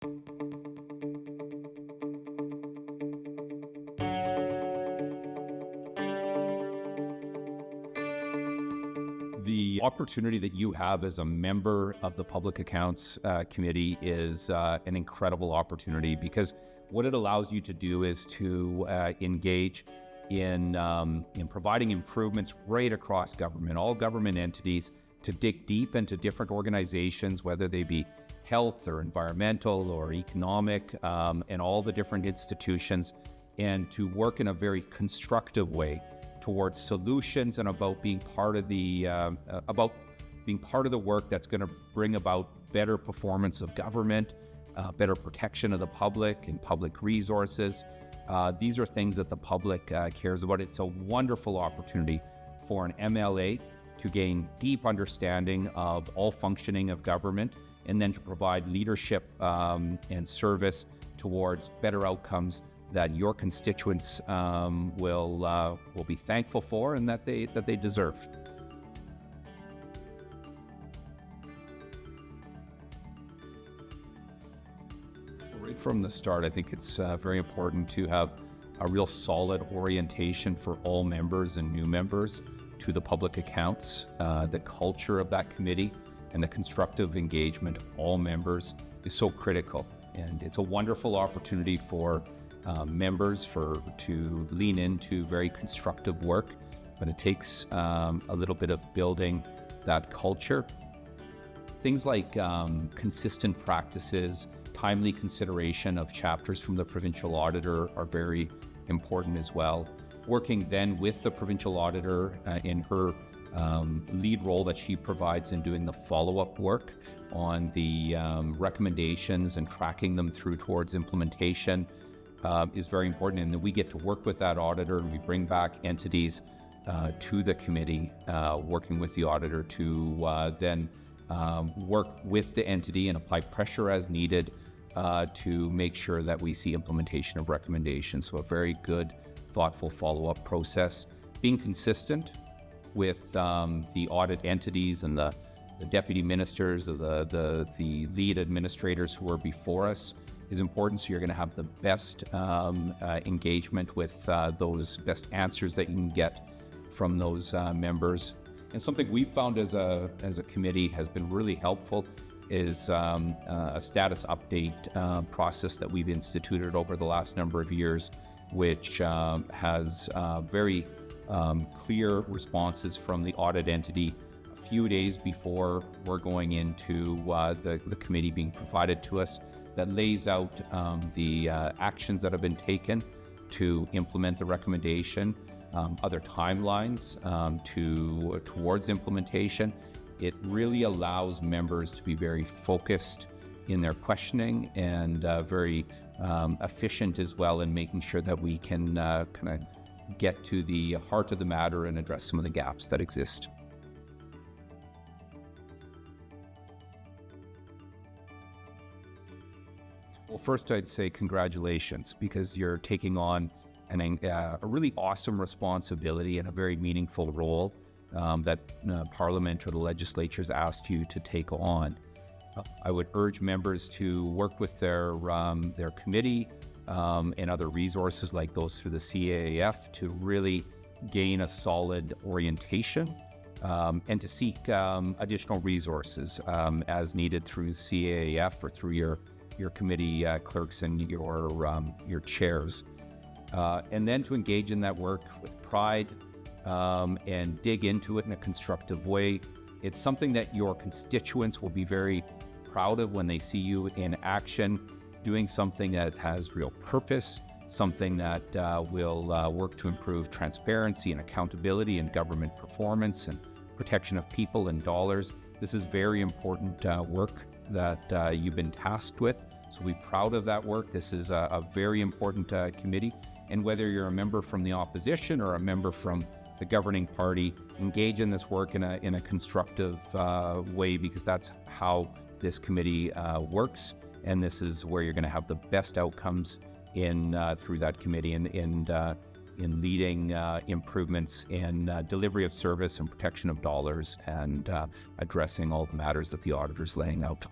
The opportunity that you have as a member of the Public Accounts Committee is an incredible opportunity, because what it allows you to do is to engage in providing improvements right across government, all government entities, to dig deep into different organizations, whether they be health or environmental or economic, and all the different institutions, and to work in a very constructive way towards solutions and about being part of the work that's going to bring about better performance of government, better protection of the public and public resources. These are things that the public cares about. It's a wonderful opportunity for an MLA to gain deep understanding of all functioning of government, and then to provide leadership and service towards better outcomes that your constituents will be thankful for and that they deserve. Right from the start, I think it's very important to have a real solid orientation for all members and new members to the public accounts. The culture of that committee and the constructive engagement of all members is so critical, and it's a wonderful opportunity for members to lean into very constructive work, but it takes a little bit of building that culture. Things like consistent practices, timely consideration of chapters from the provincial auditor are very important as well. Working then with the provincial auditor in her lead role that she provides in doing the follow-up work on the recommendations and tracking them through towards implementation is very important. And then we get to work with that auditor, and we bring back entities to the committee, working with the auditor to then work with the entity and apply pressure as needed to make sure that we see implementation of recommendations. So a very good, thoughtful follow-up process. Being consistent with the audit entities and the deputy ministers, or the lead administrators who are before us is important. So you're going to have the best engagement with those best answers that you can get from those members. And something we've found as a committee has been really helpful is a status update process that we've instituted over the last number of years, which has very clear responses from the audit entity a few days before we're going into the committee being provided to us, that lays out the actions that have been taken to implement the recommendation, other timelines towards implementation. It really allows members to be very focused in their questioning and very efficient as well in making sure that we can kind of get to the heart of the matter and address some of the gaps that exist. Well, first I'd say congratulations, because you're taking on a really awesome responsibility and a very meaningful role that Parliament or the legislature's asked you to take on. I would urge members to work with their committee and other resources like those through the CAAF to really gain a solid orientation and to seek additional resources as needed through CAAF or through your committee clerks and your chairs. And then to engage in that work with pride and dig into it in a constructive way. It's something that your constituents will be very proud of when they see you in action, doing something that has real purpose, something that will work to improve transparency and accountability in government performance and protection of people and dollars. This is very important work that you've been tasked with. So be proud of that work. This is a very important committee. And whether you're a member from the opposition or a member from the governing party, engage in this work in a constructive way, because that's how this committee works. And this is where you're going to have the best outcomes through that committee in leading improvements in delivery of service and protection of dollars and addressing all the matters that the auditor's laying out.